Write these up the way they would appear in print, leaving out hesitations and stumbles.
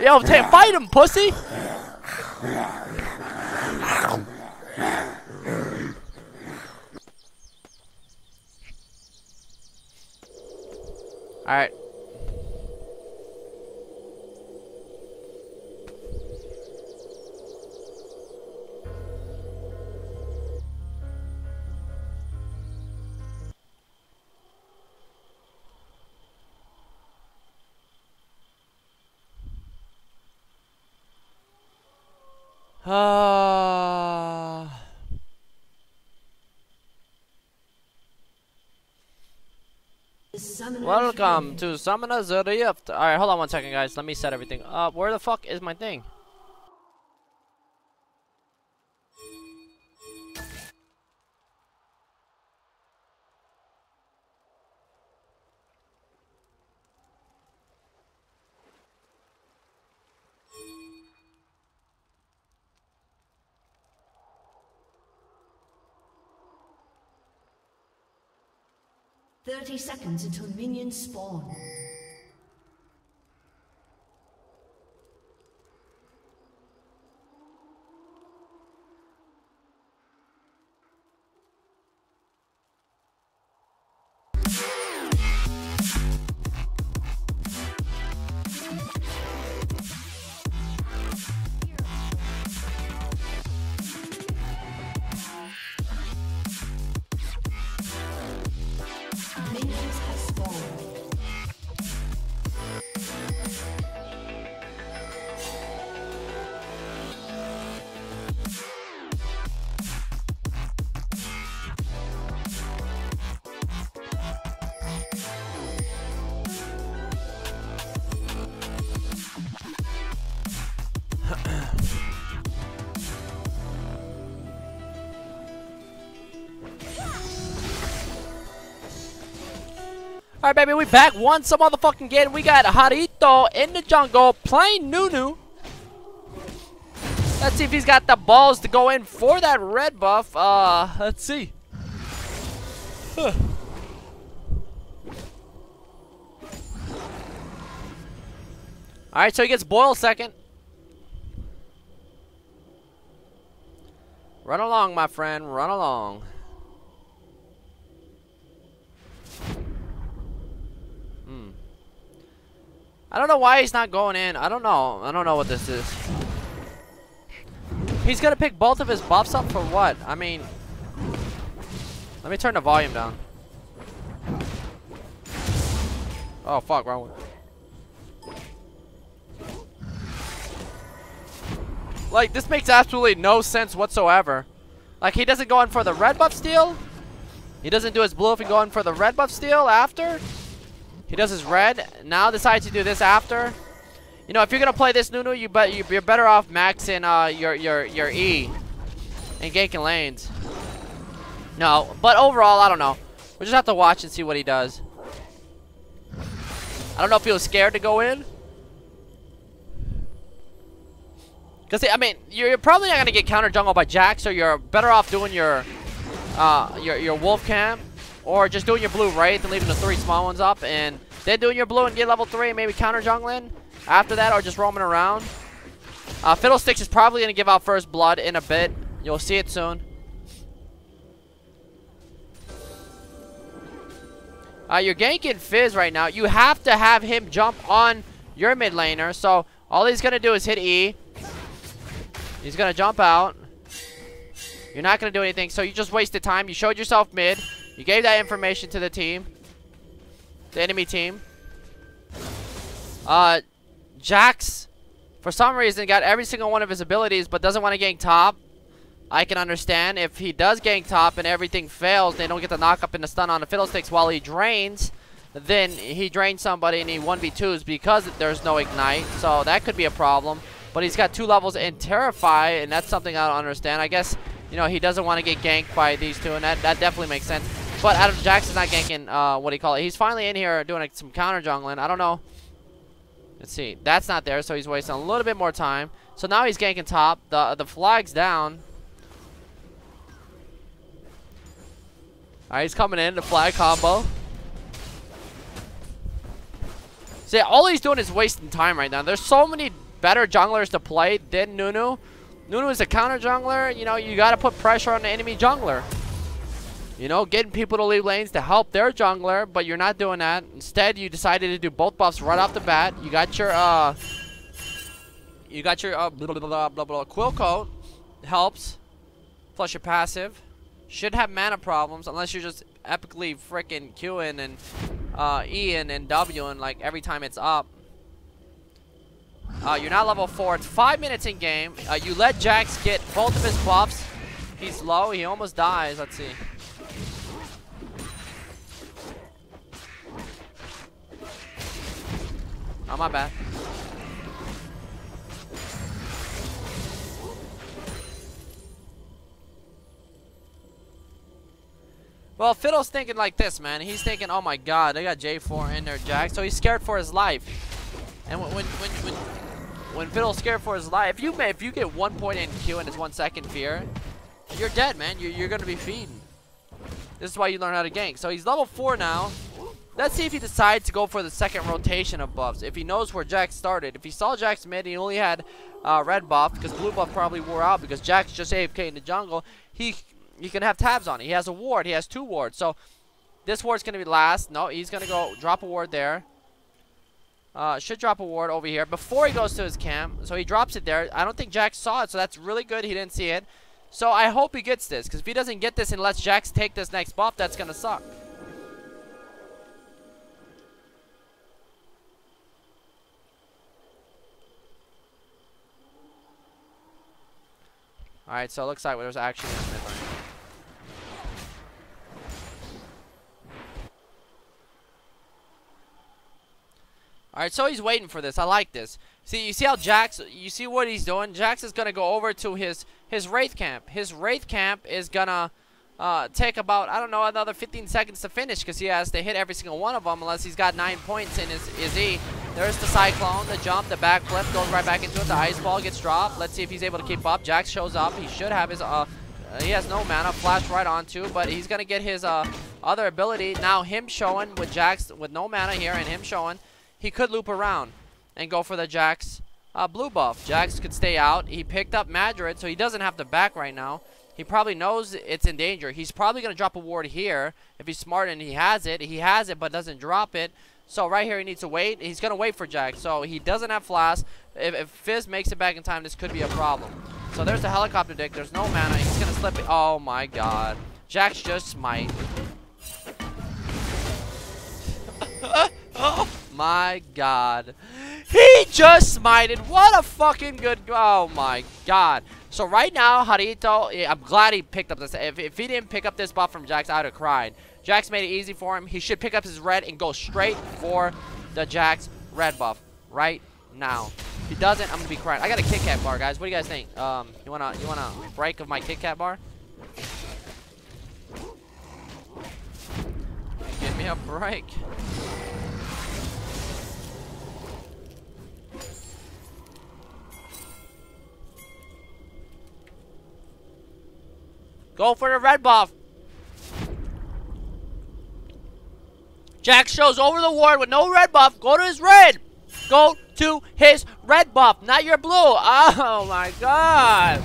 Yo, fight him, pussy! Alright. Welcome to SirhcEz Rift. Alright, hold on one second, guys. Let me set everything up. Where the fuck is my thing? "30 seconds until minions spawn." Alright, baby, we back once a motherfucking again. We got Harito in the jungle playing Nunu. Let's see if he's got the balls to go in for that red buff. Let's see. Alright, so he gets Boil second. Run along, my friend. Run along. I don't know why he's not going in. I don't know. I don't know what this is. He's gonna pick both of his buffs up for what? I mean, let me turn the volume down. Oh fuck, wrong one. Like, this makes absolutely no sense whatsoever. Like, he doesn't go in for the red buff steal. He doesn't do his blue if he go in for the red buff steal after. He does his red, now decides to do this after. You know, if you're gonna play this Nunu, you're better off maxing your E and ganking lanes. No, but overall, I don't know. We'll just have to watch and see what he does. I don't know if he was scared to go in. Cause I mean, you're probably not gonna get counter jungle by Jack, so you're better off doing your wolf camp. Or just doing your blue Wraith and leaving the 3 small ones up, and then doing your blue and get level 3 and maybe counter jungling after that, or just roaming around. Fiddlesticks is probably going to give out first blood in a bit. You'll see it soon. You're ganking Fizz right now. You have to have him jump on your mid laner, so all he's going to do is hit E. He's going to jump out. You're not going to do anything, so you just wasted time. You showed yourself mid. You gave that information to the team. The enemy team. Jax, for some reason, got every single one of his abilities, but doesn't want to gank top. I can understand. If he does gank top and everything fails, they don't get the knock up and the stun on the Fiddlesticks while he drains, then he drains somebody and he 1v2s because there's no ignite. So that could be a problem. But he's got 2 levels in Terrify, and that's something I don't understand. I guess, you know, he doesn't want to get ganked by these two, and that definitely makes sense. But Adam Jackson's not ganking, what do you call it? He's finally in here doing like, some counter jungling. I don't know. Let's see. That's not there, so he's wasting a little bit more time. So now he's ganking top. The flag's down. Alright, he's coming in. The flag combo. See, all he's doing is wasting time right now. There's so many better junglers to play than Nunu. Nunu is a counter jungler. You know, you got to put pressure on the enemy jungler. You know, getting people to leave lanes to help their jungler, but you're not doing that. Instead, you decided to do both buffs right off the bat. You got your blah, blah, blah, quill coat. Helps. Plus your passive. Should have mana problems unless you're just epically freaking Qing and Eing and Wing like every time it's up. You're not level 4. It's 5 minutes in game. You let Jax get both of his buffs. He's low. He almost dies. Let's see. Oh, my bad. Well, Fiddle's thinking like this, man. He's thinking, oh my god, they got J4 in there, Jack. So he's scared for his life. And when Fiddle's scared for his life, if you get 1 point in Q and it's 1 second fear, you're dead, man. You're gonna be feeding. This is why you learn how to gank. So he's level 4 now. Let's see if he decides to go for the second rotation of buffs. If he knows where Jax started. If he saw Jax mid and he only had red buff, because blue buff probably wore out because Jax just AFK in the jungle, he can have tabs on it. He has a ward. He has 2 wards. So this ward's going to be last. No, he's going to go drop a ward there. Should drop a ward over here before he goes to his camp. So he drops it there. I don't think Jax saw it, so that's really good. He didn't see it. So I hope he gets this, because if he doesn't get this and lets Jax take this next buff, that's going to suck. Alright, so it looks like there's action in the mid lane. Alright, so he's waiting for this. I like this. See, you see how Jax, you see what he's doing? Jax is going to go over to his Wraith camp. His Wraith camp is going to take about, I don't know, another 15 seconds to finish, because he has to hit every single one of them unless he's got 9 points in his E. There's the Cyclone, the jump, the backflip, goes right back into it. The Ice Ball gets dropped. Let's see if he's able to keep up. Jax shows up. He should have his, he has no mana, flash right onto, but he's going to get his other ability. Now him showing with Jax with no mana here and him showing, he could loop around and go for the Jax blue buff. Jax could stay out. He picked up Madrid, so he doesn't have to back right now. He probably knows it's in danger. He's probably going to drop a ward here. If he's smart and he has it but doesn't drop it. So right here he needs to wait. He's going to wait for Jax. So he doesn't have flash. If Fizz makes it back in time, this could be a problem. So there's the helicopter dick. There's no mana. He's going to slip it. Oh my god. Jax just smite. Oh my god. He just smited. What a fucking good. Oh my god. So right now, Harito, I'm glad he picked up this. If he didn't pick up this buff from Jax, I would have cried. Jax made it easy for him. He should pick up his red and go straight for the Jax red buff right now. If he doesn't, I'm gonna be crying. I got a Kit Kat bar, guys. What do you guys think? You wanna break of my Kit Kat bar? Give me a break. Go for the red buff. Jax shows over the ward with no red buff. Go to his red. Go to his red buff, not your blue. Oh my god.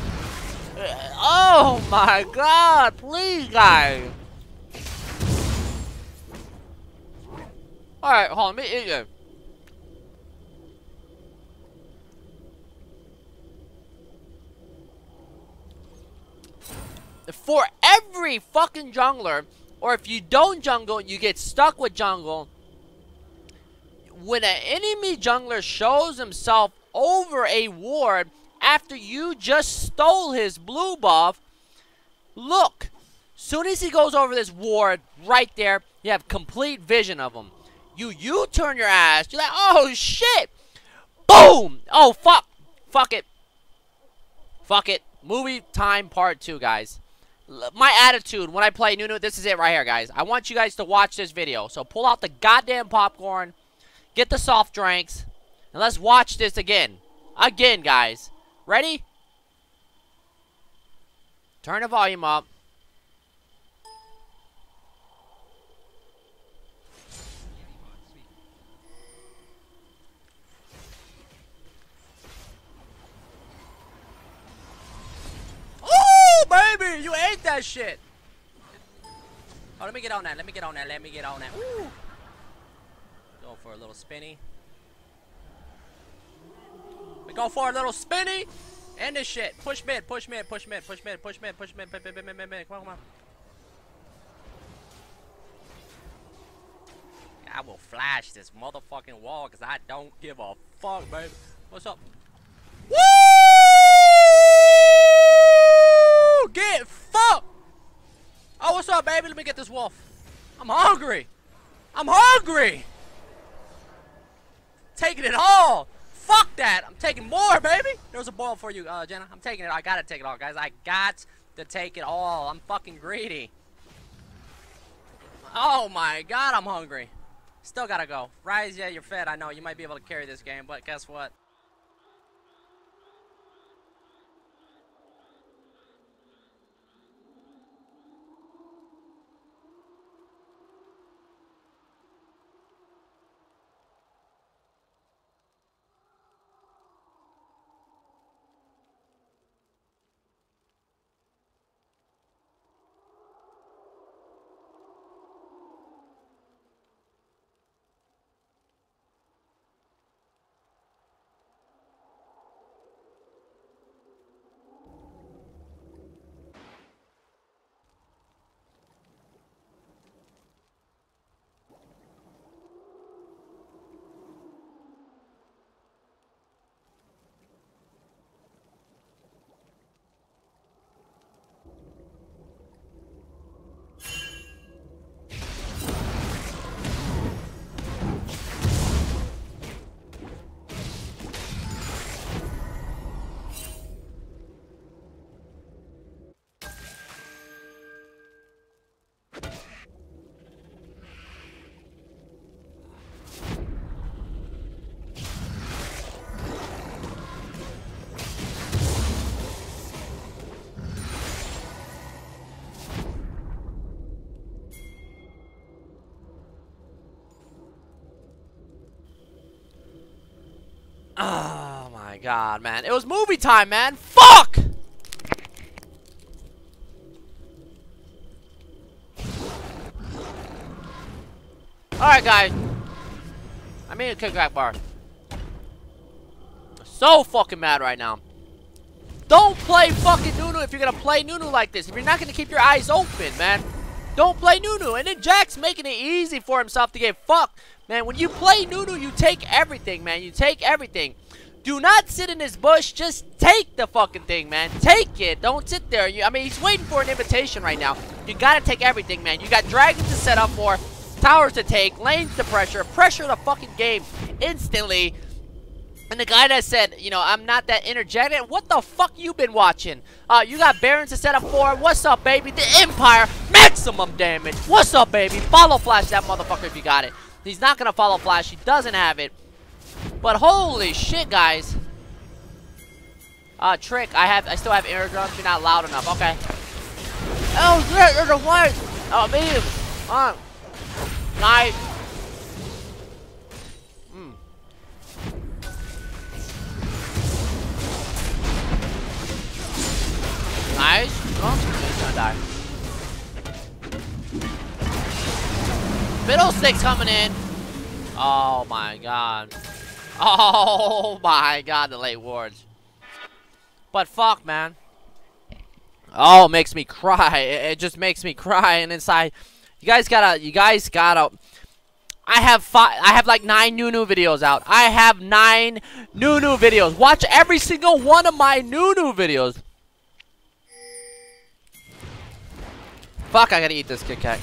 Oh my god. Please, guys. Alright, hold on. For every fucking jungler, or if you don't jungle, you get stuck with jungle. When an enemy jungler shows himself over a ward after you just stole his blue buff, look, soon as he goes over this ward right there, you have complete vision of him. You turn your ass. You're like, oh shit. Boom. Oh fuck. Fuck it. Fuck it. Movie time part 2, guys. My attitude when I play Nunu, this is it right here, guys. I want you guys to watch this video. So pull out the goddamn popcorn, get the soft drinks, and let's watch this again. Again, guys. Ready? Turn the volume up. that shit. Oh, let me get on that. Let me get on that. Let me get on that. Ooh. Go for a little spinny. We go for a little spinny. End this shit. Push mid. Push mid. Push mid. Push mid. Push mid. Push mid. Mid. Come on, come on. I will flash this motherfucking wall because I don't give a fuck, baby. What's up? Woo! Get fucked! Oh, what's up, baby? Let me get this wolf. I'm hungry. I'm hungry. Taking it all. Fuck that. I'm taking more, baby. There's a boil for you, Jenna. I'm taking it. I gotta take it all, guys. I got to take it all. I'm fucking greedy. Oh my god, I'm hungry. Still gotta go. Rise, yeah, you're fed. I know you might be able to carry this game, but guess what? Oh my god, man. It was movie time, man. Fuck! Alright, guys. I made a kickback bar. So fucking mad right now. Don't play fucking Nunu if you're gonna play Nunu like this. If you're not gonna keep your eyes open, man. Don't play Nunu. And then Jack's making it easy for himself to get fucked. Man, when you play Nunu, you take everything, man. You take everything. Do not sit in this bush. Just take the fucking thing, man. Take it. Don't sit there. I mean, he's waiting for an invitation right now. You gotta take everything, man. You got dragons to set up for, towers to take, lanes to pressure the fucking game instantly. And the guy that said, you know, I'm not that energetic. What the fuck you been watching? You got barons to set up for. What's up, baby? The Empire. Maximum damage. What's up, baby? Follow flash that motherfucker if you got it. He's not gonna follow flash. He doesn't have it. But holy shit, guys. Trick. I still have air drums. You're not loud enough. Okay. Oh shit, there's a fight. Oh, medium. Nice. Nice. Oh, he's gonna die. Fiddlesticks coming in. Oh my god. Oh my god, the late wards. But fuck, man. Oh, it makes me cry. It just makes me cry. And inside, you guys gotta. I have like 9 Nunu videos out. I have 9 Nunu videos. Watch every single one of my Nunu videos. Fuck, I gotta eat this Kit Kat.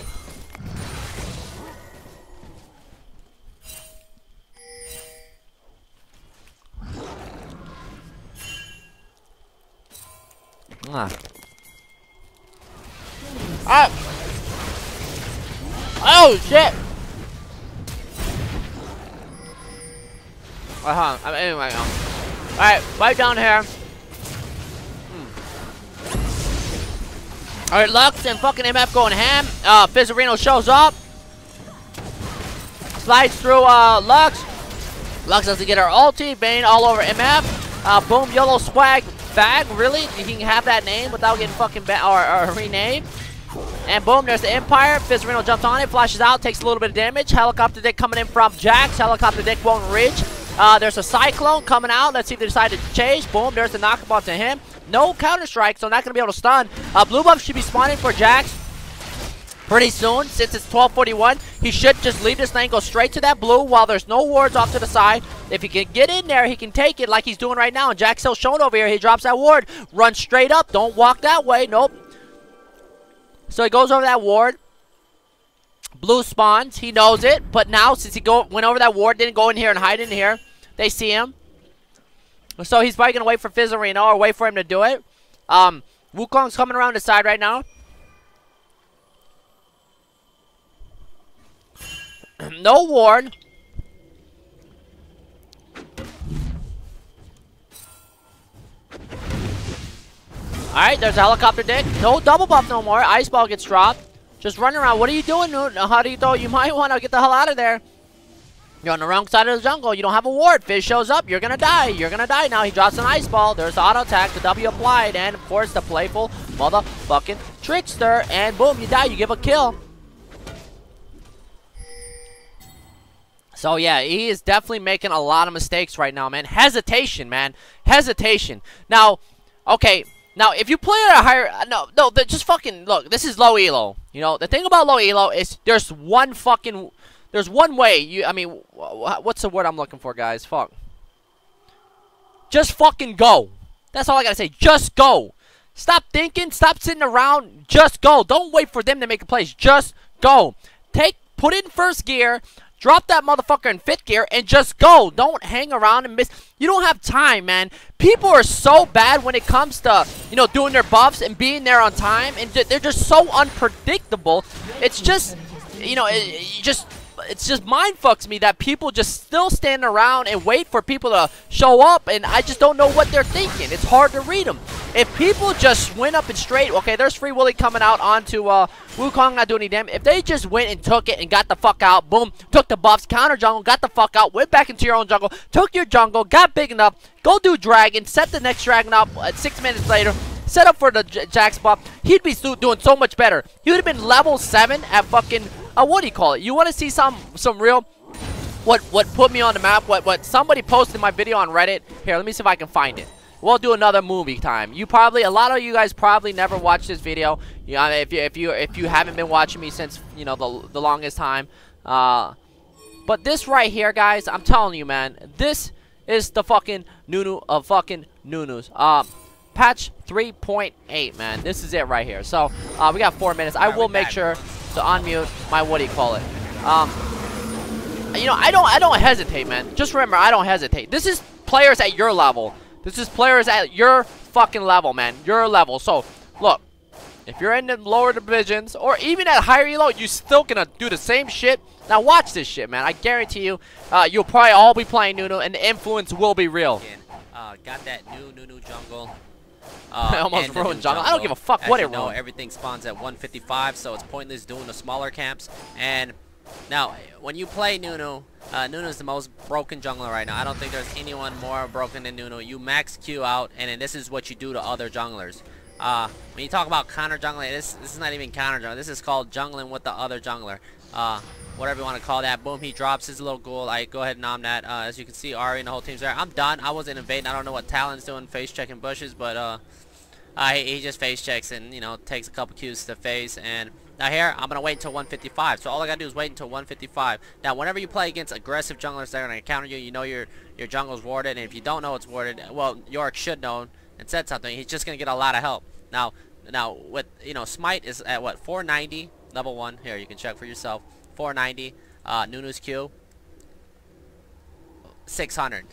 Oh shit! Anyway, alright, right down here. Alright, Lux and fucking MF going ham. Fizzarino shows up. Slides through Lux. Lux doesn't get her ulti. Bane all over MF. Boom, yellow swag. Fag, really? You can have that name without getting fucking or renamed? And boom, there's the Empire. Fizzerino jumps on it, flashes out, takes a little bit of damage. Helicopter Dick coming in from Jax. Helicopter Dick won't reach. There's a Cyclone coming out. Let's see if they decide to chase. Boom, there's the knockabout to him. No counter-strike, so not going to be able to stun. Blue buff should be spawning for Jax pretty soon. Since it's 12:41, he should just leave this lane, go straight to that blue while there's no wards off to the side. If he can get in there, he can take it like he's doing right now. And Jax still shown over here. He drops that ward. Run straight up. Don't walk that way. Nope. So he goes over that ward. Blue spawns. He knows it. But now, since he went over that ward, didn't go in here and hide in here, they see him. So he's probably going to wait for Fizzerino or wait for him to do it. Wukong's coming around the side right now. No ward. Alright, there's a helicopter dick. No double buff no more. Ice ball gets dropped. Just running around. What are you doing, Newt? How do you throw? You might want to get the hell out of there. You're on the wrong side of the jungle. You don't have a ward. Fizz shows up. You're going to die. You're going to die now. He drops an ice ball. There's the auto attack. The W applied. And, of course, the playful motherfucking trickster. And, boom, you die. You give a kill. So, yeah, he is definitely making a lot of mistakes right now, man. Hesitation, man. Hesitation. Now, okay. Now, if you play at a higher... No, just fucking... Look, this is low elo. You know, the thing about low elo is there's one fucking... There's one way. I mean, what's the word I'm looking for, guys? Fuck. Just fucking go. That's all I gotta say. Just go. Stop thinking. Stop sitting around. Just go. Don't wait for them to make a place. Just go. Put it in first gear. Drop that motherfucker in 5th gear and just go. Don't hang around and miss. You don't have time, man. People are so bad when it comes to, you know, doing their buffs and being there on time. And they're just so unpredictable. It's just, you know, it's just mind fucks me that people just still stand around and wait for people to show up, and I just don't know what they're thinking. It's hard to read them. If people just went up and straight, okay, there's Free Willy coming out onto Wukong, not doing any damage. If they just went and took it and got the fuck out, boom, took the buffs, counter jungle, got the fuck out, went back into your own jungle, took your jungle, got big enough, go do dragon, set the next dragon up 6 minutes later, set up for the Jax buff, he'd be doing so much better. He would have been level 7 at fucking... what do you call it? You want to see some real, what put me on the map? What somebody posted in my video on Reddit? Here, let me see if I can find it. We'll do another movie time. A lot of you guys probably never watched this video. You know, if you haven't been watching me since, you know, the longest time. But this right here, guys, I'm telling you, man, this is the fucking Nunu of fucking Nunus. Patch 3.8, man. This is it right here. So we got 4 minutes. I will make sure to unmute my, what do you call it? You know, I don't hesitate, man. Just remember, I don't hesitate. This is players at your level. This is players at your fucking level, man. Your level. So, look, if you're in the lower divisions or even at higher elo, you're still gonna do the same shit. Now watch this shit, man. I guarantee you, you'll probably all be playing Nunu, and the influence will be real. Got that new Nunu jungle. I almost ruined jungle. I don't give a fuck what it ruined. Everything spawns at 155, so it's pointless doing the smaller camps. And now, when you play Nunu, Nunu is the most broken jungler right now. I don't think there's anyone more broken than Nunu. You max Q out, and then this is what you do to other junglers. When you talk about counter jungling, this is not even counter jungling. This is called jungling with the other jungler. Whatever you want to call that. Boom, he drops his little ghoul. I go ahead and nom that. As you can see, Ari and the whole team's there. I'm done. I wasn't invading. I don't know what Talon's doing, face checking bushes, but he just face checks and, you know, takes a couple Qs to face. And now here, I'm going to wait until 155. So all I got to do is wait until 155. Now, whenever you play against aggressive junglers that are going to counter you, you know your jungle's warded. And if you don't know it's warded, well, Yorick should know and said something. He's just going to get a lot of help. Now with, you know, Smite is at what, 490, level 1. Here, you can check for yourself. 490. Nunu's Q, 600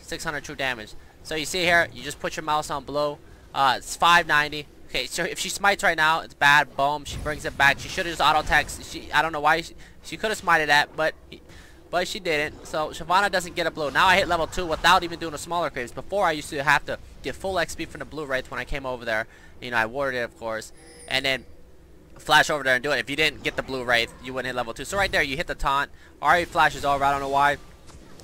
true damage. So you see here, you just put your mouse on blue. It's 590. Okay, so if she smites right now, it's bad. Boom, she brings it back. She should have just auto text. I don't know why she could have smited that, but she didn't. So Shyvana doesn't get a blue. Now I hit level 2 without even doing a smaller craves. Before I used to have to get full XP from the blue wraith when I came over there. You know, I warded it, of course, and then flash over there and do it. If you didn't get the blue wraith, you wouldn't hit level 2. So right there, you hit the taunt. Ari flashes over. I don't know why.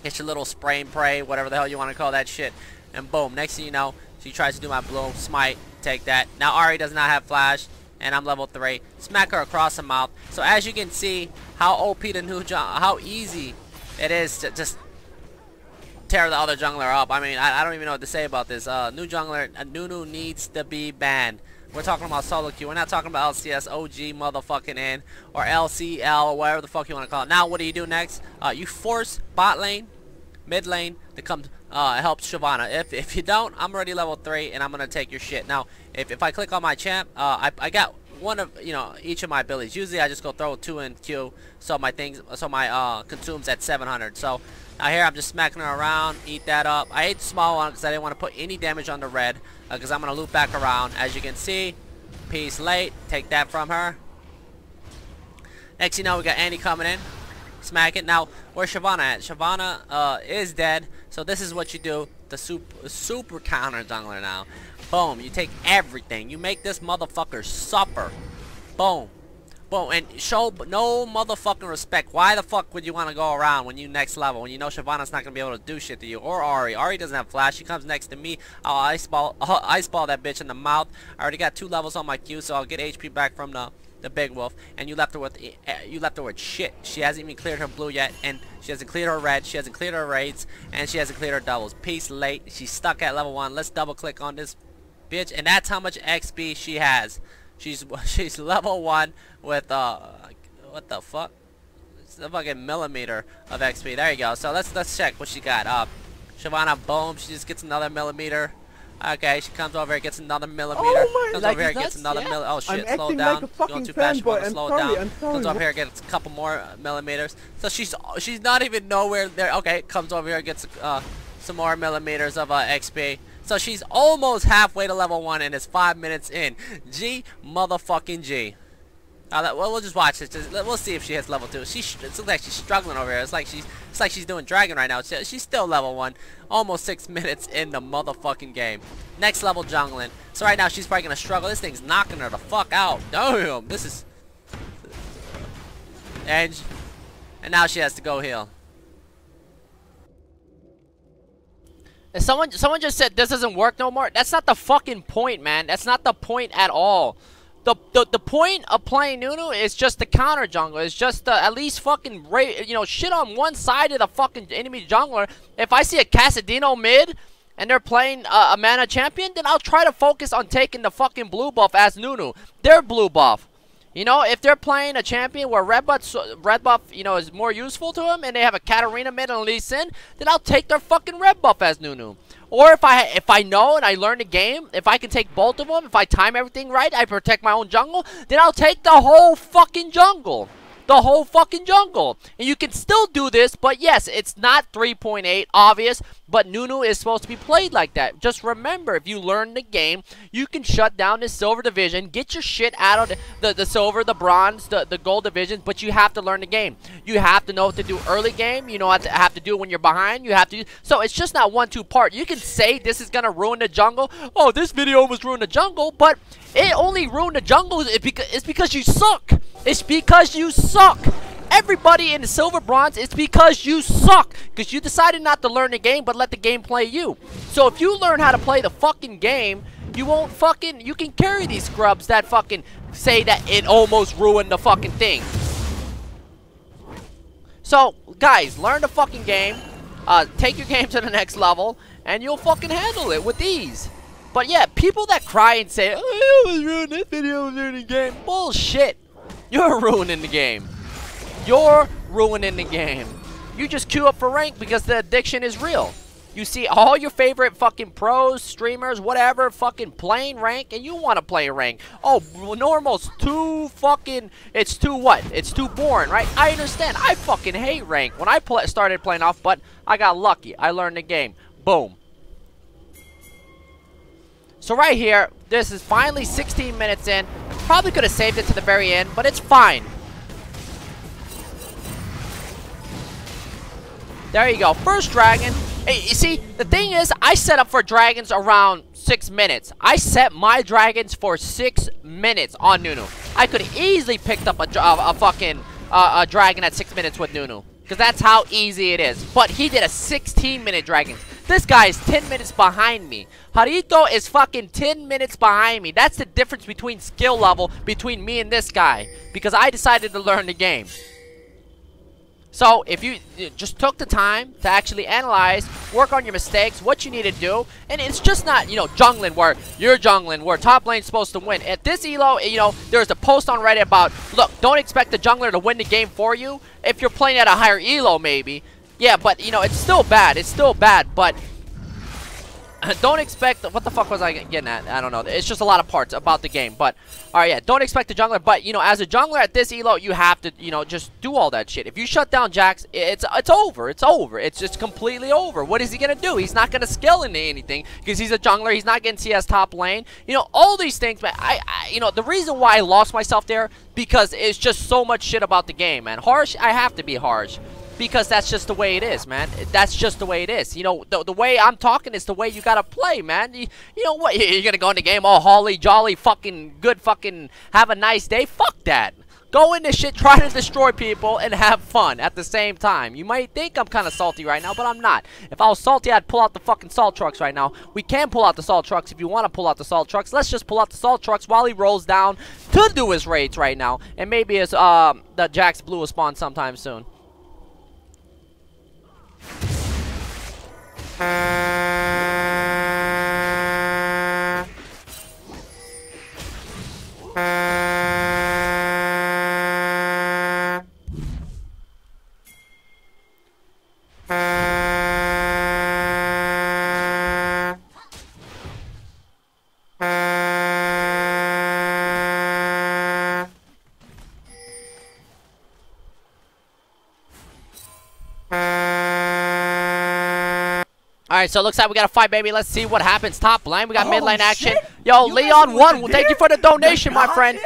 Hit your little spray and pray, whatever the hell you want to call that shit. and boom. Next thing you know, she tries to do my blue smite. Take that. Now Ahri does not have flash, and I'm level 3. Smack her across the mouth. So as you can see, how OP the new how easy it is to just tear the other jungler up. I mean, I don't even know what to say about this. New jungler, Nunu needs to be banned. We're talking about solo queue. We're not talking about LCS, OG, motherfucking N, or LCL, or whatever the fuck you want to call it. Now, what do? Next? You force bot lane, mid lane to come help Shyvana. If you don't, I'm already level 3, and I'm gonna take your shit. Now, if I click on my champ, I got one of each of my abilities. Usually, I just go throw 2 in Q, so my consumes at 700. So now here I'm just smacking her around. Eat that up. I ate the small one because I didn't want to put any damage on the red, because I'm gonna loop back around. As you can see, piece late. Take that from her. Next, we got Andy coming in. Smack it. Now, where's Shyvana at? Shyvana is dead. So this is what you do. The super counter jungler now. Boom. You take everything. You make this motherfucker suffer. Boom. Boom. And show no motherfucking respect. Why the fuck would you want to go around when you next level? When you know Shyvana's not going to be able to do shit to you. Or Ahri. Ahri doesn't have flash. She comes next to me. I'll ice ball that bitch in the mouth. I already got 2 levels on my Q, so I'll get HP back from the big wolf. And you left her with shit. She hasn't even cleared her blue yet, and she hasn't cleared her red, she hasn't cleared her raids, and she hasn't cleared her doubles. Piece late. She's stuck at level 1. Let's double click on this bitch, and that's how much XP she has. She's level 1 with what the fuck? It's a fucking millimeter of XP. There you go. So let's check what she got. Shyvana, boom, she just gets another millimeter. Okay, she comes over here, gets another millimeter. Oh my, comes like over here, gets another millimeter. Oh shit, I'm slow acting down. like a fucking Going too fast, you want to fanboy. slow I'm it down. sorry. Comes over here, gets a couple more millimeters. So she's not even nowhere there. Okay, comes over here, gets some more millimeters of XP. So she's almost halfway to level 1 and is 5 minutes in. G motherfucking G. Well, we'll just watch this. We'll see if she hits level 2. It looks like she's struggling over here. It's like she's doing dragon right now. She's still level 1, almost 6 minutes in the motherfucking game. Next level jungling. So right now she's probably gonna struggle. This thing's knocking her the fuck out. Damn, this is. And now she has to go heal. And someone just said this doesn't work no more. That's not the fucking point, man. That's not the point at all. The point of playing Nunu is just the counter jungler. It's just the at least fucking shit on one side of the fucking enemy jungler. If I see a Casadino mid and they're playing a mana champion, then I'll try to focus on taking the fucking blue buff as Nunu. Their blue buff. If they're playing a champion where red buff, is more useful to them, and they have a Katarina mid and Lee Sin, then I'll take their fucking red buff as Nunu. Or if I know and I learn the game, if I can take both of them, if I time everything right, I protect my own jungle, then I'll take the whole fucking jungle. The whole fucking jungle. And you can still do this, but yes, it's not 3.8, obvious, but Nunu is supposed to be played like that. Just remember, if you learn the game, you can shut down this silver division, get your shit out of the silver, the bronze, the gold divisions, but you have to learn the game. You have to know what to do early game, you know what to have to do when you're behind, you have to, so it's just not 1-2 part. You can say this is gonna ruin the jungle, oh, this video almost ruined the jungle, but it only ruined the jungle it's because you suck. It's because you suck. Everybody in the silver bronze, it's because you suck. Because you decided not to learn the game, but let the game play you. So if you learn how to play the fucking game, you won't fucking, you can carry these scrubs that fucking say that it almost ruined the fucking thing. So, guys, learn the fucking game. Take your game to the next level, and you'll fucking handle it with ease. But yeah, people that cry and say, oh, I was ruining this video, I was ruining the game. Bullshit. You're ruining the game. You're ruining the game. You just queue up for rank because the addiction is real. You see all your favorite fucking pros, streamers, whatever, fucking playing rank, and you want to play rank. Oh, normal's too fucking, it's too what? It's too boring, right? I understand. I fucking hate rank. When I started playing off, but I got lucky. I learned the game. Boom. So right here, this is finally 16 minutes in. Probably could have saved it to the very end, but it's fine. There you go. First dragon. Hey, you see, the thing is, I set up for dragons around 6 minutes. I set my dragons for 6 minutes on Nunu. I could have easily picked up a fucking dragon at 6 minutes with Nunu. Because that's how easy it is. But he did a 16-minute dragon. This guy is 10 minutes behind me. Jarito is fucking 10 minutes behind me. That's the difference between skill level between me and this guy. Because I decided to learn the game. So, if you just took the time to actually analyze, work on your mistakes, what you need to do, and it's just not, you know, jungling where you're jungling, where top lane's supposed to win. At this elo, you know, there's a post on Reddit about, look, don't expect the jungler to win the game for you. If you're playing at a higher elo, maybe. Yeah, but, you know, it's still bad. It's still bad, but don't expect, what the fuck was I getting at? I don't know. It's just a lot of parts about the game, but, alright, yeah, don't expect the jungler, but, you know, as a jungler at this elo, you have to, you know, just do all that shit. If you shut down Jax, it's over. It's over. It's just completely over. What is he gonna do? He's not gonna scale into anything, because he's a jungler. He's not getting CS top lane. You know, all these things, man, you know, the reason why I lost myself there, because it's just so much shit about the game, man. Harsh, I have to be harsh. Because that's just the way it is, man. That's just the way it is. You know, the way I'm talking is the way you gotta play, man. You know what? You're gonna go in the game all holly, jolly, fucking good, fucking have a nice day? Fuck that. Go in this shit, try to destroy people, and have fun at the same time. You might think I'm kind of salty right now, but I'm not. If I was salty, I'd pull out the fucking salt trucks right now. We can pull out the salt trucks if you want to pull out the salt trucks. Let's just pull out the salt trucks while he rolls down to do his raids right now. And maybe his, the Jax Blue will spawn sometime soon. Alright, so it looks like we got a fight, baby. Let's see what happens. Top lane, we got mid lane action. Yo, Leon won. Well, thank you for the donation, my friend.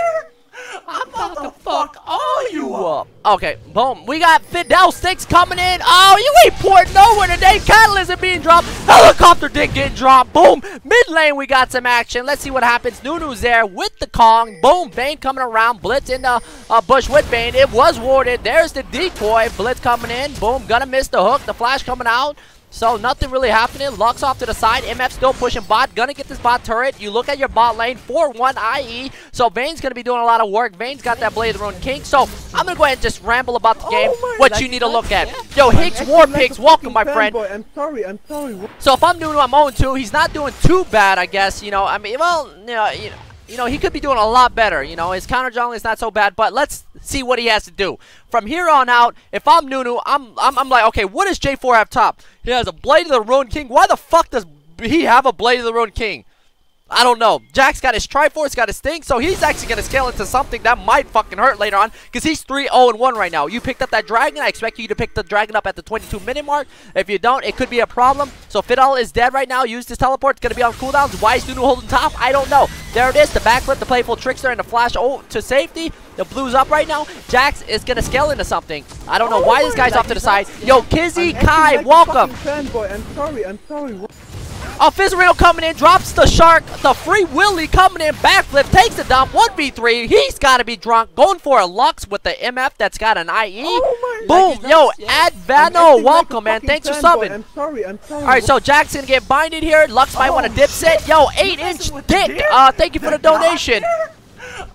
I'm about to fuck all you up. Okay, boom. We got Fidel 6 coming in. Oh, you ain't porting nowhere today. Catalyst is being dropped. Helicopter dick getting dropped. Boom. Mid lane, we got some action. Let's see what happens. Nunu's there with the Kong. Boom. Vayne coming around. Blitz in the bush with Vayne. It was warded. There's the decoy. Blitz coming in. Boom. Gonna miss the hook. The flash coming out. So nothing really happening. Lux off to the side. MF still pushing bot. Gonna get this bot turret. You look at your bot lane. 4-1 IE. So Vayne's gonna be doing a lot of work. Vayne's got that Blade of the Ruined King. So I'm gonna go ahead and just ramble about the game. What you need to look at. Yo, Hicks War Pigs, welcome my friend. I'm sorry. So if I'm doing I'm 0-2, he's not doing too bad, I guess. You know, I mean, well, you know, he could be doing a lot better. You know, his counter jungling is not so bad, but let's see what he has to do. From here on out, if I'm Nunu, I'm like, okay, what does J4 have top? He has a Blade of the Ruined King. Why the fuck does he have a Blade of the Ruined King? I don't know. Jack's got his Triforce, got his Sting, so he's actually going to scale into something that might fucking hurt later on, because he's 3-0-1 right now. You picked up that Dragon. I expect you to pick the Dragon up at the 22-minute mark. If you don't, it could be a problem. So Fidel is dead right now. Used his teleport. It's going to be on cooldowns. Why is Nunu holding top? I don't know. There it is. The backflip, the playful trickster, and the flash to safety. The blue's up right now. Jax is going to scale into something. I don't know why this guy's off to the side. Yo, Kizzy, Kai, welcome. I'm sorry. Oh, Fizzarino coming in, drops the shark, the Free Willy coming in, backflip, takes the dump, 1v3, he's got to be drunk, going for a Lux with the MF that's got an IE. Boom, yo, Advano, welcome, man, thanks for subbing. I'm sorry. Alright, so Jack's going to get binded here, Lux might want to dip set, yo, 8-inch dick, thank you for the donation.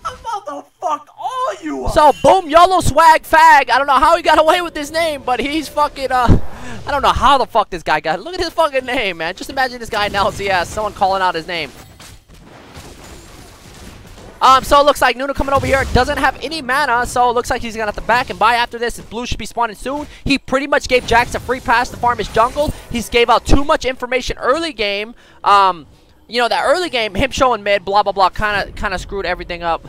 I'm about to fuck all you up. So, boom, YOLO swag fag, I don't know how he got away with his name, but he's fucking, I don't know how the fuck this guy got. Look at his fucking name, man. Just imagine this guy in LCS. Someone calling out his name. So it looks like Nunu coming over here doesn't have any mana, so it looks like he's gonna have to back and buy after this. His blue should be spawning soon. He pretty much gave Jax a free pass to farm his jungle. He's gave out too much information early game. You know, that early game, him showing mid, blah blah blah, kind of screwed everything up.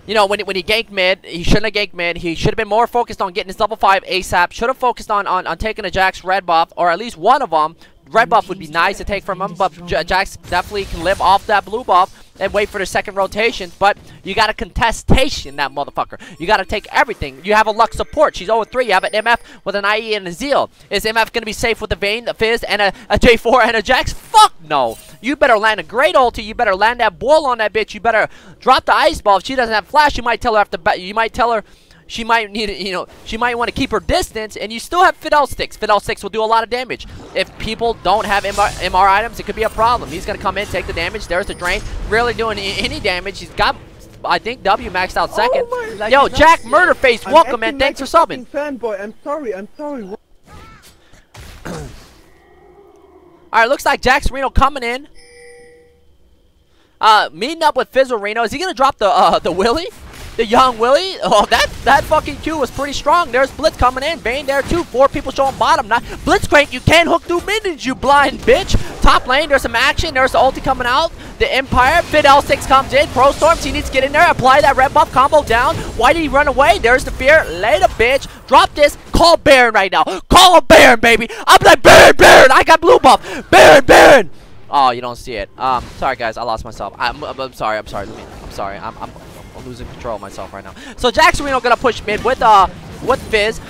You know, when he ganked mid, he shouldn't have ganked mid. He should have been more focused on getting his level 5 ASAP. Should have focused on taking a Jax red buff, or at least one of them. Red buff would be nice to take from him, but Jax definitely can live off that blue buff and wait for the second rotation. But you got a contestation, that motherfucker. You got to take everything. You have a Lux support. She's 0-3. You have an MF with an IE and a Zeal. Is MF going to be safe with a Vayne, a Fizz, and a J4 and a Jax? Fuck no. You better land a great ulti. You better land that boil on that bitch. You better drop the ice ball. If she doesn't have flash, you might tell her after. You might tell her. she might need, she might want to keep her distance, and you still have Fiddlesticks. Fiddlesticks will do a lot of damage. If people don't have MR items, it could be a problem. He's going to come in, take the damage. There's the drain. Really doing any damage. He's got, I think, W maxed out second. Oh my, Yo, Jack Murderface, welcome, man. Thanks for subbing. Fanboy, I'm sorry. Alright, looks like Jax Reno coming in. Meeting up with Fizzle Reno. Is he gonna drop the Willie? The young Willie? Oh, that fucking Q was pretty strong. There's Blitz coming in. Bane there too. 4 people showing bottom. Not Blitzcrank, you can't hook through minions, you blind bitch. Top lane, there's some action. There's the ulti coming out. The Empire. Fid-L6 comes in. Pro Storms, he needs to get in there. Apply that red buff combo down. Why did he run away? There's the fear. Later, bitch. Drop this. Call Baron right now. Call a Baron, baby. I'm like, Baron. I got blue buff. Baron. Oh, you don't see it. Sorry guys, I lost myself. I'm sorry. I'm sorry. I'm losing control of myself right now. So Jax Reno gonna push mid with Fizz.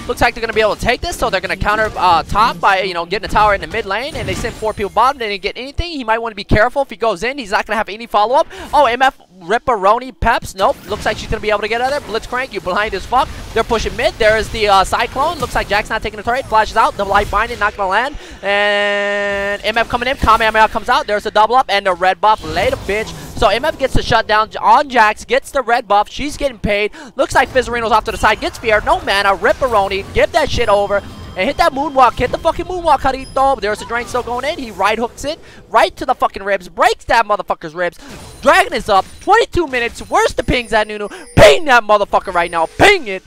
Looks like they're gonna be able to take this, so they're gonna counter top by getting a tower in the mid lane, and they send 4 people bottom. They didn't get anything. He might want to be careful if he goes in. He's not gonna have any follow up. Oh, MF Ripperoni Peps. Nope. Looks like she's gonna be able to get out of there. Blitzcrank, you blind as fuck. They're pushing mid. There is the Cyclone. Looks like Jack's not taking the trade. Flashes out. The light binding, not gonna land. And MF coming in. Kamehameha comes out. There's a double up and the red buff. Later, bitch. So MF gets the shutdown on Jax, gets the red buff. She's getting paid. Looks like Fizzarino's off to the side. Gets feared. No mana. Ripperoni. Give that shit over. And hit that moonwalk. Hit the fucking moonwalk, Carito. There's a drain still going in. He right hooks it right to the fucking ribs. Breaks that motherfucker's ribs. Dragon is up. 22 minutes. Where's the pings at Nunu? Ping that motherfucker right now. Ping it.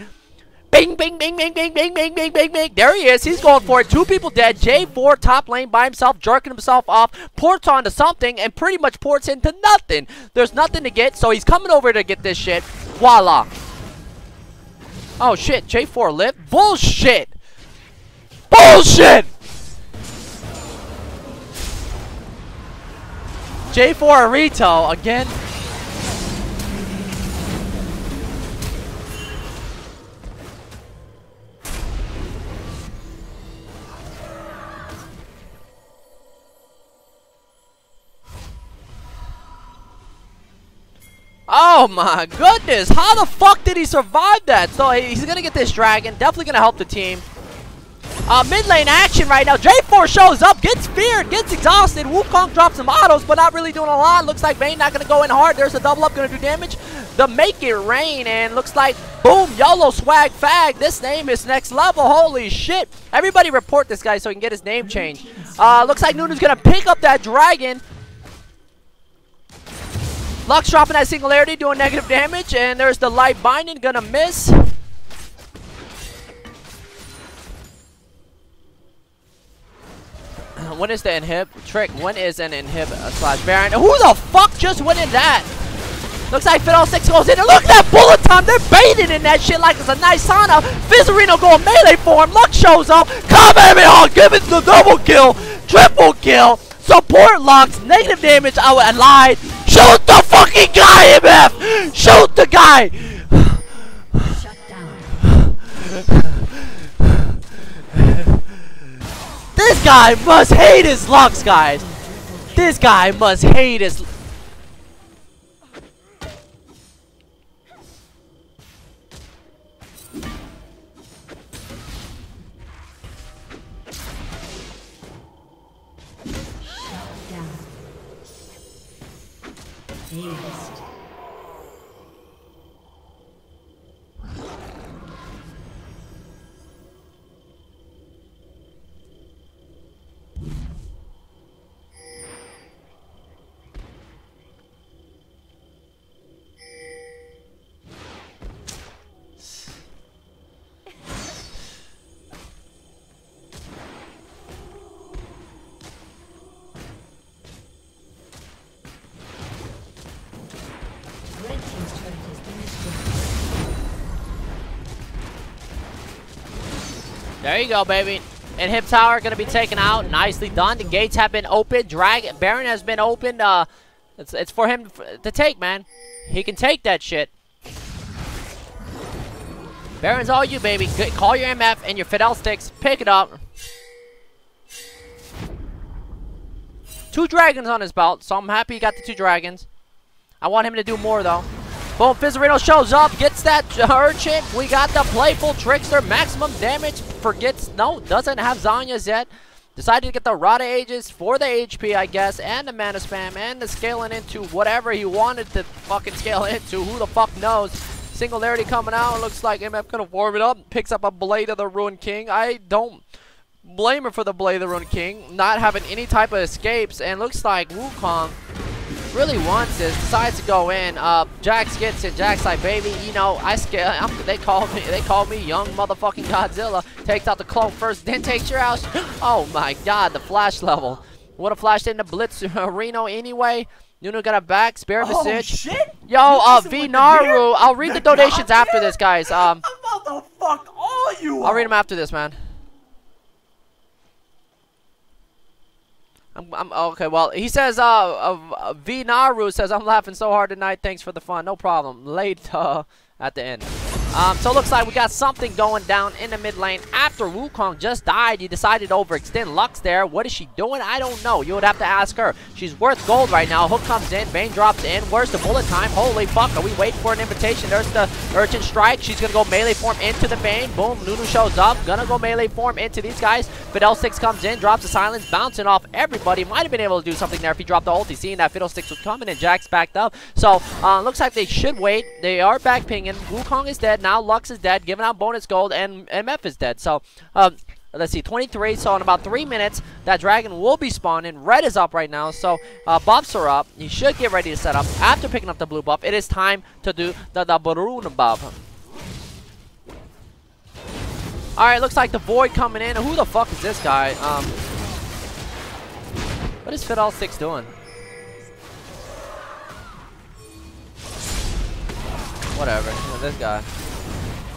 Bing, bing, bing, bing, bing, bing, bing, bing, bing, bing. There he is. He's going for it. 2 people dead. J4 top lane by himself, jerking himself off. Ports onto something and pretty much ports into nothing. There's nothing to get, so he's coming over to get this shit. Voila. Oh shit. J4 lived. Bullshit. Bullshit. J4 Rito again. Oh my goodness, how the fuck did he survive that? So he's gonna get this dragon, definitely gonna help the team. Mid lane action right now. J4 shows up, gets feared, gets exhausted. Wukong drops some autos, but not really doing a lot. Looks like Vayne not gonna go in hard. There's a double up, gonna do damage. The make it rain, and looks like boom, YOLO swag fag. This name is next level. Holy shit. Everybody report this guy so he can get his name changed. Looks like Nunu's gonna pick up that dragon. Lux dropping that singularity, doing negative damage, and there's the light binding, gonna miss. When is the inhib? Trick, when is an inhib / Baron? Who the fuck just went in that? Looks like Fiddle6 goes in, and look at that bullet time! They're baiting in that shit like it's a nice sauna. Fizzarino going melee for him. Lux shows up. Come at me on, give it the double kill, triple kill. Support Lux, negative damage. I lied. Shoot the fucking guy, MF! Shoot the guy! Shut down. This guy must hate his Lux, guys. This guy must hate his... Aced. There you go, baby. And Hip Tower gonna be taken out. Nicely done. The gates have been opened. Dragon Baron has been opened. It's for him to take, man. He can take that shit. Baron's all you, baby. Call your MF and your Fidel sticks. Pick it up. 2 dragons on his belt, so I'm happy he got the 2 dragons. I want him to do more, though. Boom, Fizzarino shows up, gets that urchin. We got the playful trickster, maximum damage, doesn't have Zanya's yet. Decided to get the Rada Aegis for the HP, I guess, and the mana spam, and the scaling into whatever he wanted to fucking scale into. Who the fuck knows? Singularity coming out. It looks like MF gonna warm it up. Picks up a Blade of the Ruined King. I don't blame him for the Blade of the Ruined King. Not having any type of escapes, and looks like Wukong really wants this. Decides to go in. Jax gets it. Jax like, baby, you know, they call me young motherfucking Godzilla. Takes out the clone first, then takes your house. Oh my god, the flash level. Would have flashed into Blitz Reno anyway. Nunu got a back, spare the Oh shit! Yo, V Naru, I'll read the donations after this, guys. I'm about to fuck all you up. I'll read them after this, man. Okay, well, he says, V Naru says, I'm laughing so hard tonight, thanks for the fun, no problem, late, at the end. So it looks like we got something going down in the mid lane. After Wukong just died, he decided to overextend Lux there. What is she doing? I don't know. You would have to ask her. She's worth gold right now. Hook comes in. Vayne drops in. Where's the bullet time? Holy fuck. Are we waiting for an invitation? There's the Urchin Strike. She's going to go melee form into the Vayne. Boom. Nunu shows up. Gonna go melee form into these guys. Fiddlesticks comes in. Drops the silence. Bouncing off everybody. Might have been able to do something there if he dropped the ulti. Seeing that Fiddlesticks was coming and Jax backed up. So, looks like they should wait. They are back pinging. Wukong is dead. Now Lux is dead, giving out bonus gold, and MF is dead. So, let's see, 23. So in about 3 minutes, that dragon will be spawning. Red is up right now, so buffs are up. He should get ready to set up. After picking up the blue buff, it is time to do the Baruna buff. Alright, looks like the Void coming in. Who the fuck is this guy? What is Fiddlesticks doing? Whatever, this guy.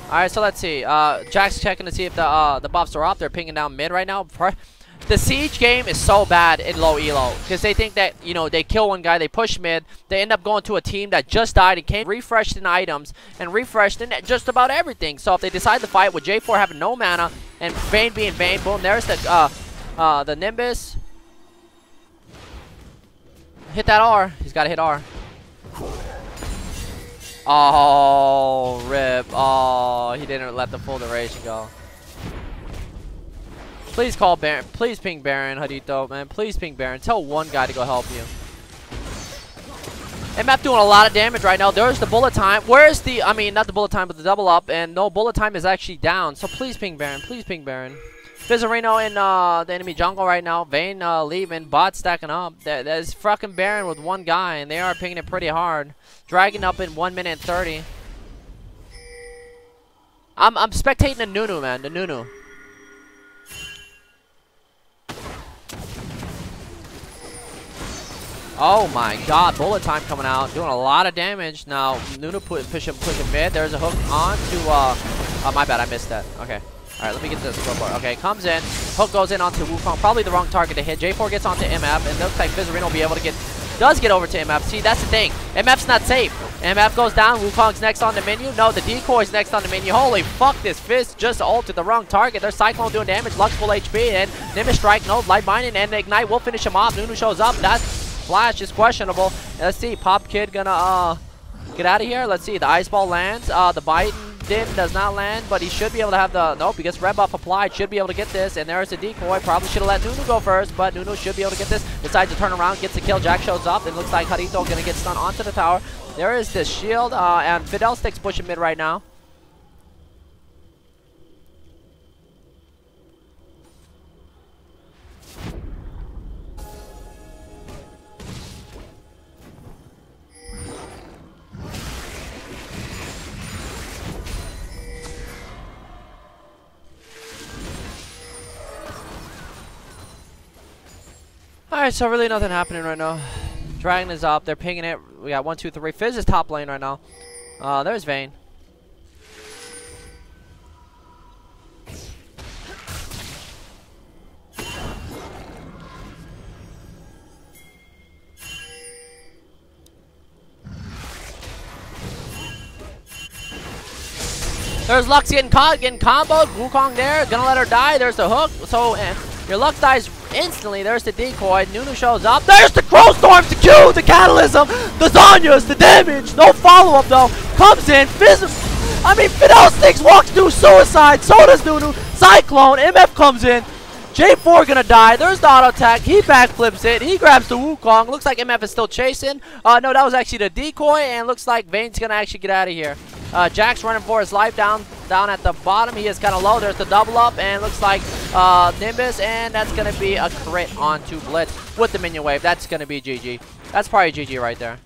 Alright, so let's see. Jack's checking to see if the buffs are up. They're pinging down mid right now. The Siege game is so bad in low elo because they think that, you know, they kill one guy, they push mid, they end up going to a team that just died and came refreshed in items and refreshed in just about everything. So if they decide to fight with J4 having no mana and Vayne being Vayne, boom, there's the Nimbus. Hit that R. He's got to hit R. Oh, rip. Oh, he didn't let the full duration go. Please call Baron. Please ping Baron, Hadito, man. Please ping Baron. Tell one guy to go help you. MF doing a lot of damage right now. There's the bullet time. Where's the, I mean, not the bullet time, but the double up. And no, bullet time is actually down. So please ping Baron. Please ping Baron. Fizzarino in the enemy jungle right now. Vayne leaving. Bot stacking up. There's fucking Baron with one guy, and they are pinging it pretty hard. Dragging up in 1 minute and 30. I'm spectating the Nunu, man. The Nunu. Oh my god, bullet time coming out, doing a lot of damage. Now Nunu pushing mid. There's a hook on to oh my bad, I missed that. Okay. Alright, let me get this scoreboard. Okay, comes in. Hook goes in onto Wukong. Probably the wrong target to hit. J4 gets onto MF, and looks like Fizzarino will be able to does get over to MF. See, that's the thing. MF's not safe. MF goes down. Wukong's next on the menu. No, the decoy's next on the menu. Holy fuck, this Fizz just ulted the wrong target. There's Cyclone doing damage. Lux full HP, and Nimbus Strike, no, Light Binding, and Ignite will finish him off. Nunu shows up. That flash is questionable. Let's see, Pop Kid gonna get out of here. Let's see, the Ice Ball lands. The Biden does not land, but he should be able to have the, nope, he gets red buff applied, should be able to get this, and there's a decoy. Probably should have let Nunu go first, but Nunu should be able to get this. Decides to turn around, gets the kill. Jack shows up, and looks like Harito gonna get stunned onto the tower. There is the shield, and Fiddlesticks pushing mid right now. Alright, so really nothing happening right now. Dragon is up. They're pinging it. We got 1, 2, 3. Fizz is top lane right now. There's Vayne. There's Lux getting caught, getting comboed. Wukong there. Gonna let her die. There's the hook. So, your Lux dies instantly. There's the decoy. Nunu shows up. There's the Crow Storms, the Q, the Catalysm, the Zanyas, the damage. No follow-up, though. Comes in. Fiddlesticks walks through Suicide. So does Nunu. Cyclone. MF comes in. J4 gonna die. There's the auto attack. He backflips it. He grabs the Wukong. Looks like MF is still chasing. No, that was actually the decoy. And looks like Vayne's gonna actually get out of here. Jack's running for his life down at the bottom. He is kind of low. There's the double up. And looks like Nimbus. And that's gonna be a crit onto Blitz with the minion wave. That's gonna be GG. That's probably GG right there.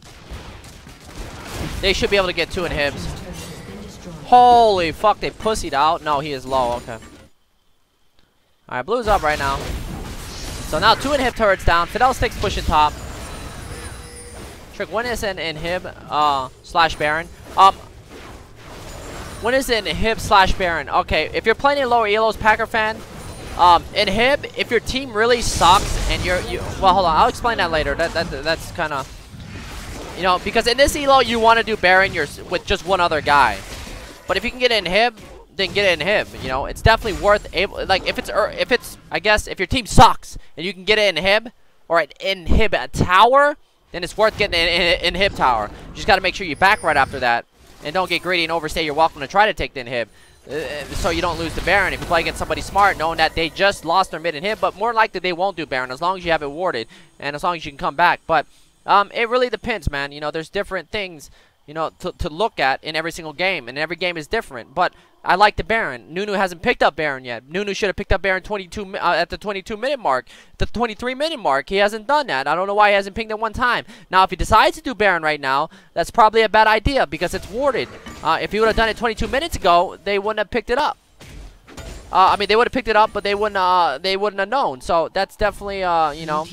They should be able to get 2 inhibs. Holy fuck, they pussied out. No, he is low. Okay. Alright, Blue's up right now. So now 2 inhib turrets down. Fiddlesticks pushing top. Trick, when is an inhib slash Baron? When is an inhib slash Baron? Okay, if you're playing in lower elos, Packer fan, inhib, if your team really sucks and well, hold on, I'll explain that later. That's kind of, you know, because in this elo you want to do Baron with just one other guy. But if you can get an inhib, then get an inhib. You know, it's definitely worth like if it's I guess if your team sucks and you can get an inhib or an inhib tower, then it's worth getting an inhib tower. You just got to make sure you back right after that and don't get greedy and overstay your welcome to try to take the inhib, so you don't lose the Baron. If you play against somebody smart, knowing that they just lost their mid inhib, but more likely they won't do Baron as long as you have it warded and as long as you can come back. But it really depends, man. You know, there's different things, you know, to look at in every single game, and every game is different. But I like the Baron. Nunu hasn't picked up Baron yet. Nunu should have picked up Baron at the 22-minute mark, the 23-minute mark. He hasn't done that. I don't know why he hasn't pinged it one time. Now, if he decides to do Baron right now, that's probably a bad idea because it's warded. If he would have done it 22 minutes ago, they wouldn't have picked it up. I mean, they would have picked it up, but they wouldn't have known. So that's definitely, you know,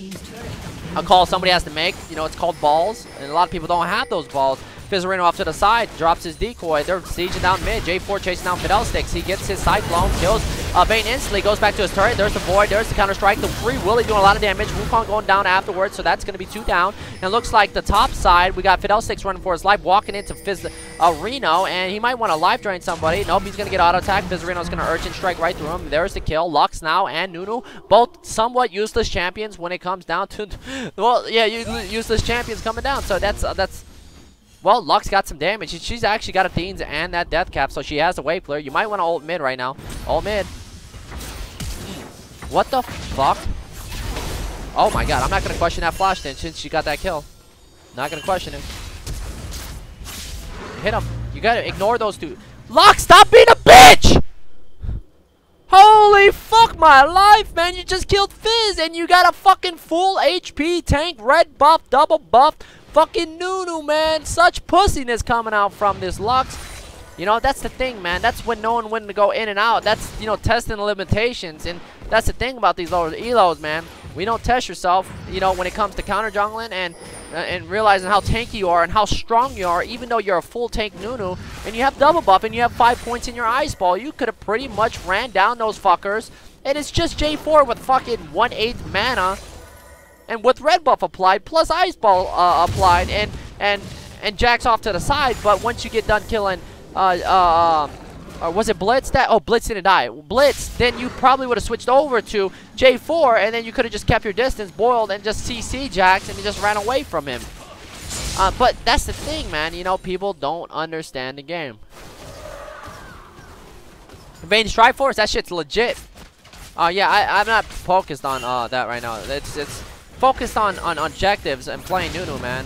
a call somebody has to make. You know, it's called balls, and a lot of people don't have those balls. Fizzarino off to the side, drops his decoy. They're sieging down mid. J4 chasing down Fiddlesticks. He gets his Cyclone, kills Vayne instantly, goes back to his turret. There's the Void, there's the Counter-Strike. The Free Willy doing a lot of damage. Wukong going down afterwards, so that's going to be 2 down. And it looks like the top side, we got Fiddlesticks running for his life, walking into Fizzarino, and he might want to life drain somebody. Nope, he's going to get auto-attacked. Fizzarino's going to Urchin Strike right through him. There's the kill. Lux now and Nunu, both somewhat useless champions when it comes down to, well, yeah, useless champions coming down. So that's well, Lux got some damage. She's actually got a Theans and that Death Cap, so she has a wave clear. You might want to ult mid right now. Ult mid. What the fuck? Oh my god, I'm not going to question that flash then since she got that kill. Not going to question it. Hit him. You got to ignore those two. Lux, stop being a bitch! Holy fuck my life, man. You just killed Fizz and you got a fucking full HP tank, red buff, double buff. Fucking Nunu, man. Such pussiness coming out from this Lux. You know, that's the thing, man. That's when knowing when to go in and out. That's, you know, testing the limitations. And that's the thing about these lower elos, man. We don't test yourself, you know, when it comes to counter jungling and realizing how tanky you are and how strong you are, even though you're a full tank Nunu and you have double buff and you have 5 points in your ice ball. You could have pretty much ran down those fuckers. And it's just J4 with fucking 1/8 mana. And with red buff applied, plus ice ball applied, and Jack's off to the side. But once you get done killing, or was it Blitz? Blitz didn't die. Blitz, then you probably would have switched over to J4, and then you could have just kept your distance, boiled, and just CC Jax, and you just ran away from him. But that's the thing, man. You know, people don't understand the game. Vayne Strike Force, that shit's legit. Yeah, I'm not focused on that right now. It's focused on objectives and playing Nunu, man.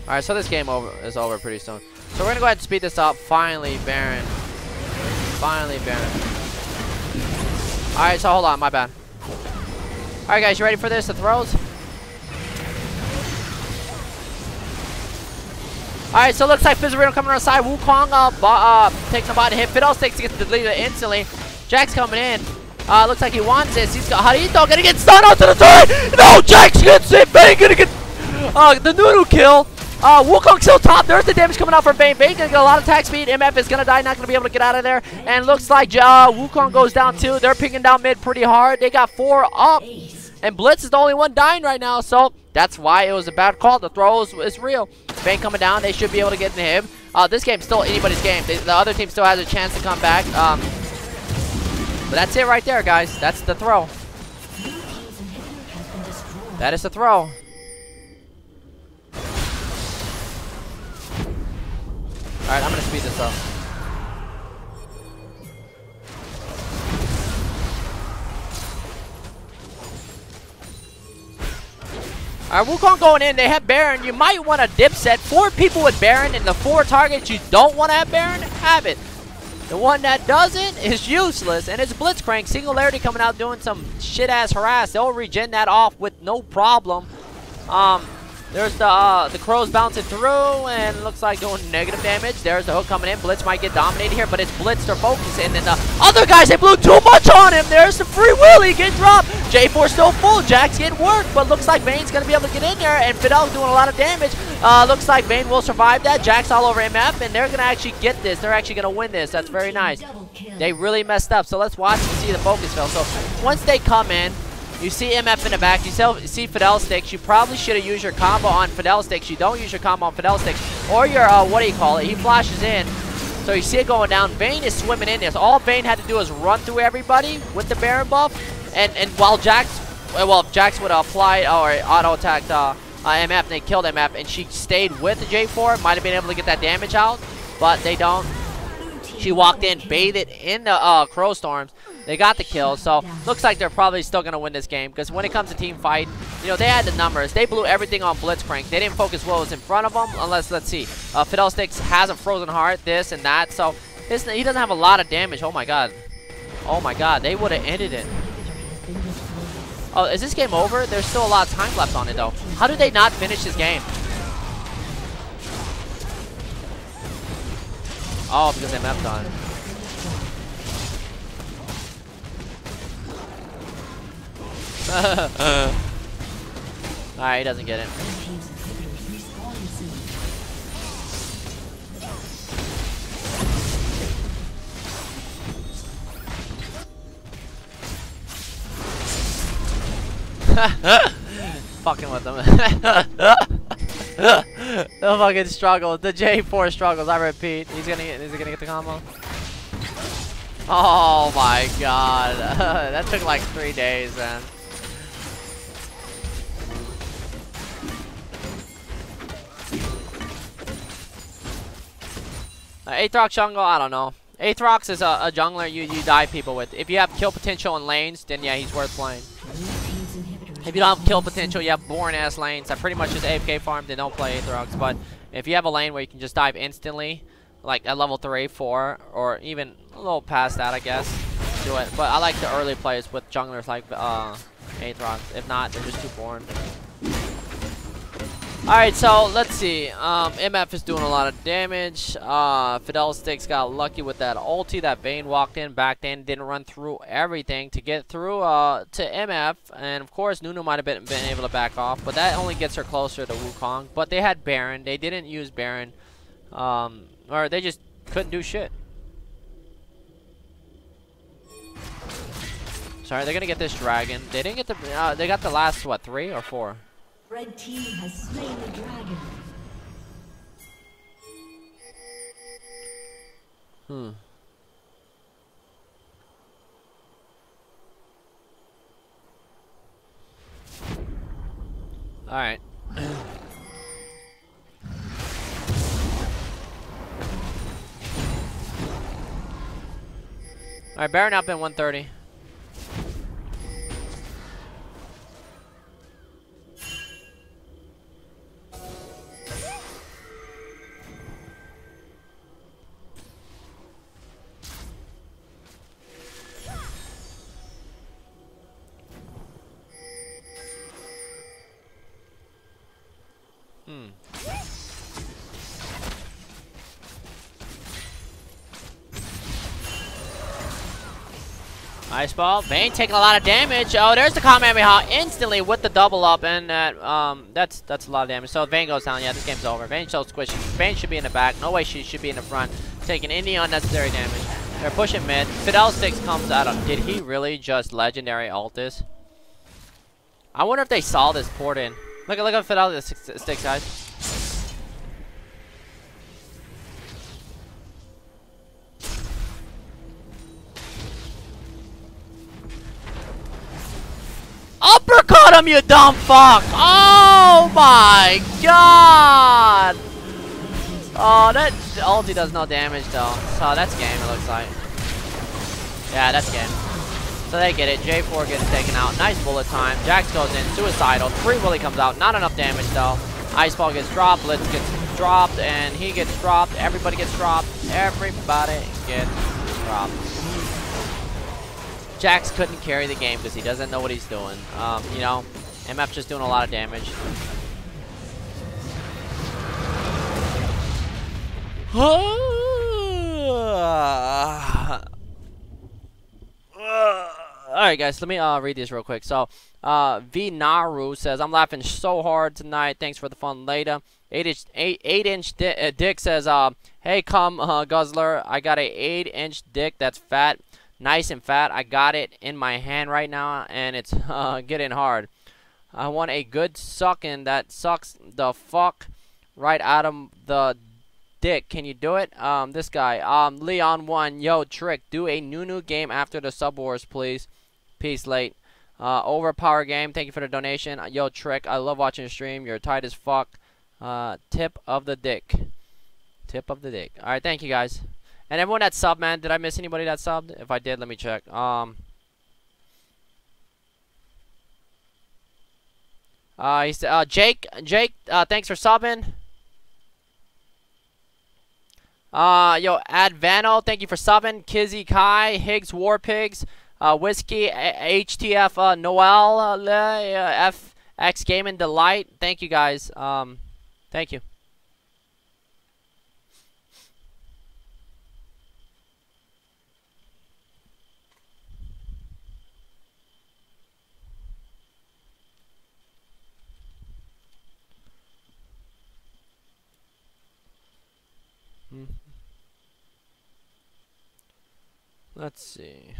Alright, so this game is over pretty soon. So we're gonna go ahead and speed this up. Finally, Baron. Finally, Baron. Alright, so hold on, my bad. Alright guys, you ready for this? The throws? Alright, so it looks like Fizzarino coming around the side. Wukong takes a body hit. Fiddlesticks gets deleted instantly. Jack's coming in. Looks like he wants this. He's got Harito gonna get stunned onto the turret. No, Jax gets it. Vayne gonna get the Nunu kill. Wukong still top. There's the damage coming out from Vayne. Vayne gonna get a lot of attack speed. MF is gonna die, not gonna be able to get out of there. And looks like Wukong goes down too. They're picking down mid pretty hard. They got 4 up. And Blitz is the only one dying right now, so that's why it was a bad call. The throw is real. Vayne coming down. They should be able to get in the hip. This game's still anybody's game. The other team still has a chance to come back. But that's it right there, guys. That's the throw. That is the throw. Alright, I'm going to speed this up. Alright, Wukong going in. They have Baron. You might want a dip set. 4 people with Baron, and the 4 targets you don't want to have Baron, have it. The one that doesn't is useless, and it's Blitzcrank. Singularity coming out doing some shit-ass harass. They'll regen that off with no problem. There's the Crows bouncing through, and looks like doing negative damage. There's the hook coming in. Blitz might get dominated here, but it's Blitz they're focusing. And then the other guys, they blew too much on him. There's the free Willy getting dropped. J4 still full. Jack's getting worked, but looks like Vayne's going to be able to get in there, and Fidel's doing a lot of damage. Looks like Vayne will survive that. Jack's all over MF, and they're going to actually get this. They're actually going to win this. That's very nice. They really messed up, so let's watch and see the focus fail. So once they come in, you see MF in the back, you see Fidel Sticks. You probably should have used your combo on Fidel Sticks. You don't use your combo on Fidel Sticks. Or your, what do you call it? He flashes in. So you see it going down. Vayne is swimming in this. All Vayne had to do is run through everybody with the Baron buff. And while Jax, well, if Jax would have applied or auto-attacked MF, and they killed MF, and she stayed with the J4, might have been able to get that damage out. But they don't. She walked in, bathed in the Crow Storms. They got the kill, so looks like they're probably still going to win this game, because when it comes to team fight, you know, they had the numbers. They blew everything on Blitzcrank. They didn't focus what was in front of them, unless, let's see, Fidel Sticks has a Frozen Heart, this and that, so he doesn't have a lot of damage. Oh my god. Oh my god, they would have ended it. Oh, is this game over? There's still a lot of time left on it, though. How did they not finish this game? Oh, because they mapped on it. Alright, he doesn't get it. Fucking with them. The fucking struggles. The J4 struggles, I repeat. Is he gonna get the combo? Oh my god. That took like 3 days, man. Aatrox jungle, I don't know. Aatrox is a jungler you dive people with. If you have kill potential in lanes, then yeah, he's worth playing. If you don't have kill potential, you have boring ass lanes that pretty much just AFK farm, then don't play Aatrox. But if you have a lane where you can just dive instantly, like at level 3, 4, or even a little past that, I guess, do it. But I like the early plays with junglers like Aatrox. If not, they're just too boring. Alright, so let's see. MF is doing a lot of damage. Fidel Sticks got lucky with that ulti that Vayne walked in, backed in, didn't run through everything to get through to MF. And of course, Nunu might have been able to back off, but that only gets her closer to Wukong. But they had Baron. They didn't use Baron. Or they just couldn't do shit. Sorry, they're gonna get this dragon. They didn't get the. They got the last what, 3 or 4? Red team has slain the dragon. All right. All right, Baron up in 130. Ice ball. Vayne taking a lot of damage. Oh, there's the Kamehameha instantly with the double up, and that's a lot of damage. So Vayne goes down. Yeah, this game's over. Vayne's so squishy. Vayne should be in the back. No way she should be in the front, taking any unnecessary damage. They're pushing mid. Fidel Sticks comes out of. Did he really just legendary ult this? I wonder if they saw this port in. Look at Fidelity sticks, guys. Uppercut him, you dumb fuck! Oh my god! Oh, that ulti does no damage though. So that's game, it looks like. Yeah, that's game. So they get it. J4 gets taken out. Nice bullet time. Jax goes in. Suicidal. Free Willy comes out. Not enough damage though. Ice Ball gets dropped. Blitz gets dropped. And he gets dropped. Everybody gets dropped. Everybody gets dropped. Jax couldn't carry the game because he doesn't know what he's doing. You know, MF just doing a lot of damage. Alright guys, let me read this real quick. So, V Naru says, I'm laughing so hard tonight. Thanks for the fun later. 8-inch Dick says, hey, come, Guzzler. I got a 8-inch dick that's fat. Nice and fat. I got it in my hand right now, and it's getting hard. I want a good sucking that sucks the fuck right out of the dick. Can you do it? This guy, Leon 1, yo, Trick, do a Nunu game after the Sub Wars, please. Peace, late. Overpower game, thank you for the donation. Yo, Trick, I love watching the stream. You're tight as fuck. Tip of the dick. Tip of the dick. Alright, thank you guys. And everyone that subbed, man, did I miss anybody that subbed? If I did, let me check. He said, Jake, thanks for subbing. Yo, Advano, thank you for subbing. Kizzy Kai, Higgs Warpigs, Whiskey, HTF, Noel, FX Gaming Delight. Thank you guys. Thank you. Let's see.